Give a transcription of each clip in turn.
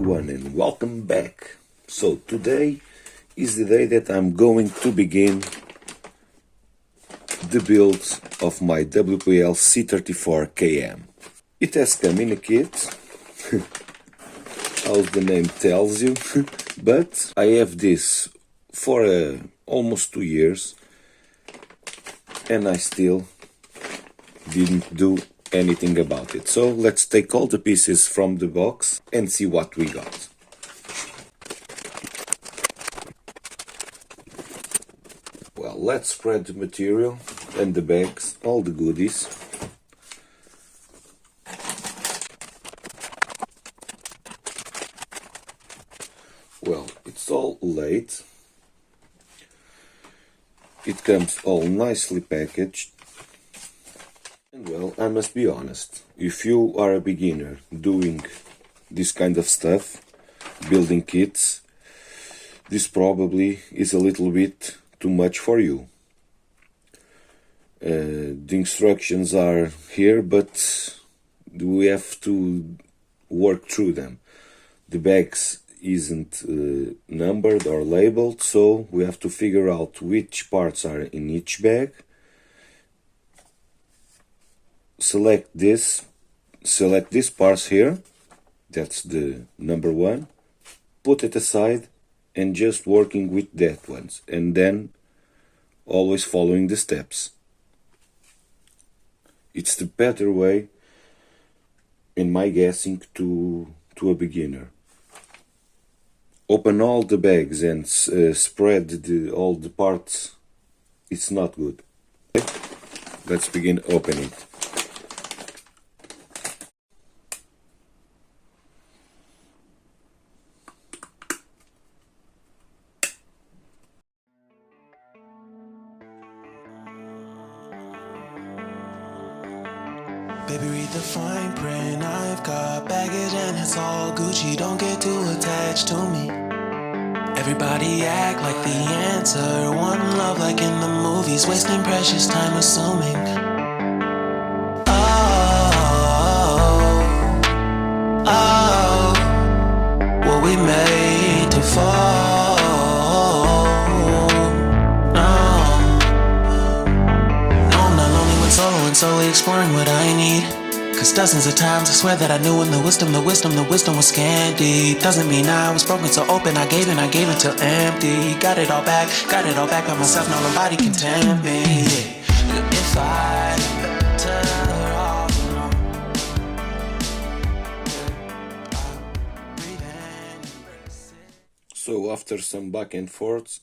everyone and welcome back. So today is the day that I'm going to begin the build of my Wpl C34 KM. It has come in a kit, as the name tells you, but I have this for almost 2 years and I still didn't do anything about it. So let's take all the pieces from the box and see what we got. Well, let's spread the material and the bags, all the goodies. Well, it's all laid. It comes all nicely packaged. And well, I must be honest, if you are a beginner doing this kind of stuff, building kits, this probably is a little bit too much for you. The instructions are here, but we have to work through them. The bags isn't numbered or labeled, so we have to figure out which parts are in each bag. Select these parts here, that's the number one, put it aside and just working with that ones, and then always following the steps. It's the better way, in my guessing, to a beginner. Open all the bags and spread all the parts, it's not good. Okay? Let's begin opening. Baby, read the fine print. I've got baggage and it's all Gucci. Don't get too attached to me. Everybody act like the answer. One love like in the movies. Wasting precious time assuming. Oh, were we made to fall? Slowly exploring what I need. Cause dozens of times I swear that I knew when the wisdom was scanty. Doesn't mean I was broken so open, I gave until empty. Got it all back by myself, no nobody can tempt me. If I turn off, So after some back and forth,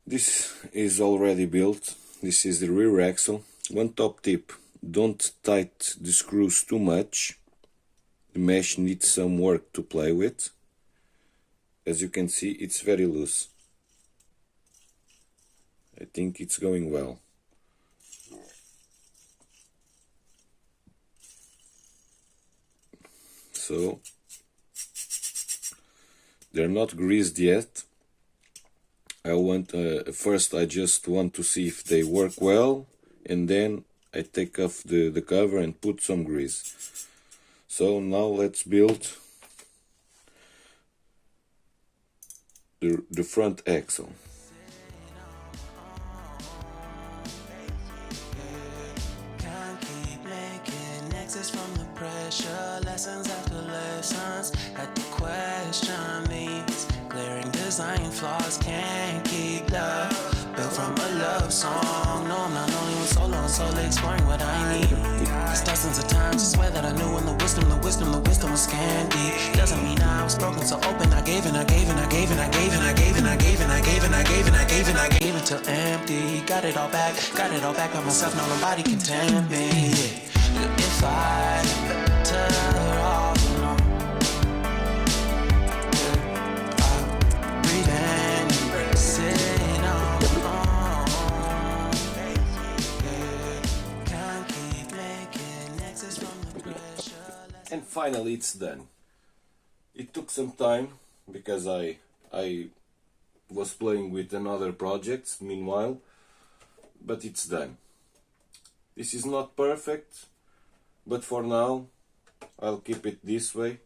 this is already built. This is the rear axle. One top tip, don't tight the screws too much. The mesh needs some work to play with. As you can see, it's very loose. I think it's going well. So, they're not greased yet. First I just want to see if they work well, and then I take off the cover and put some grease. So now let's build the front axle. Can't keep making exits from the pressure. Lessons after lessons at the question these glaring design flaws can't keep love built from a love song. No, I'm not only with solo and solely exploring what I need. Cause dozens of times I swear that I knew when the wisdom was scanty. Doesn't mean I was broken so open. I gave until empty. Got it all back by myself. No nobody can tempt me. If I turn off. And finally it's done. It took some time because I was playing with another projects meanwhile, but it's done. This is not perfect, but for now I'll keep it this way.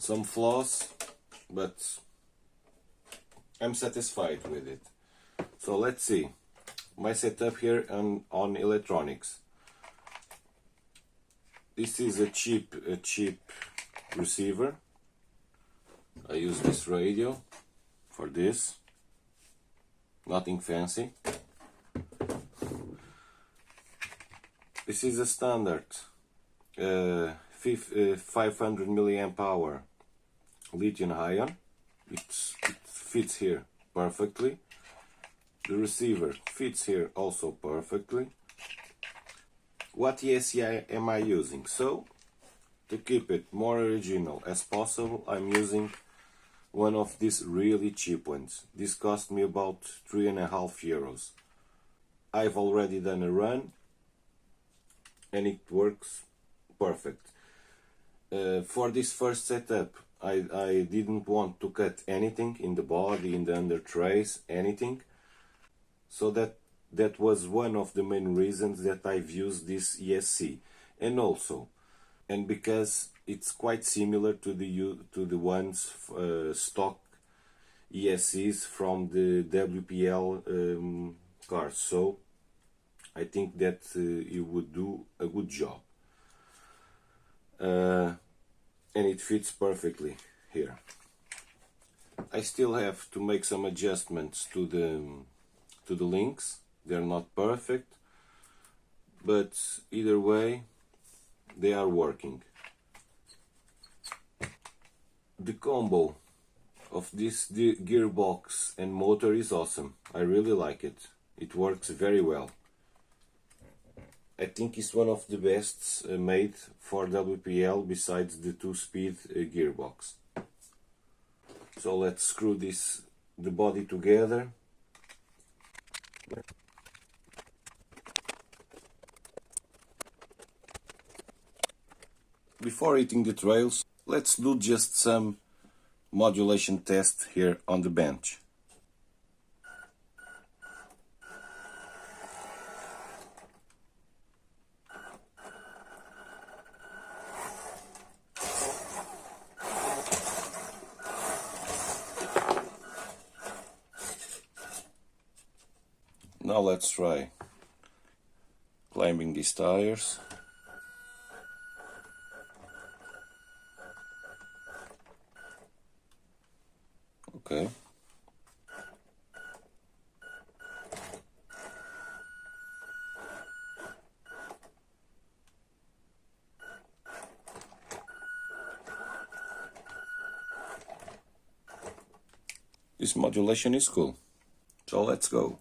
some flaws, but I'm satisfied with it. So let's see my setup here on electronics. This is a cheap receiver. I use this radio for this. Nothing fancy. This is a standard 500 milliamp hour lithium ion. It fits here perfectly. The receiver fits here also perfectly. What ESC am I using? So, to keep it more original as possible, I'm using one of these really cheap ones. This cost me about €3.5. I've already done a run and it works perfect. For this first setup, I didn't want to cut anything in the body, in the under trays, anything. So that was one of the main reasons that I've used this ESC. And because it's quite similar to the ones stock ESCs from the Wpl cars. So I think that it would do a good job. And it fits perfectly here. I still have to make some adjustments to the links. They're not perfect, but either way they are working. The combo of this gearbox and motor is awesome. I really like it. It works very well. I think it's one of the best made for WPL besides the 2-speed gearbox. So let's screw the body together. Before hitting the trails, let's do just some modulation test here on the bench. Now let's try climbing these tires. Okay. This modulation is cool. So let's go.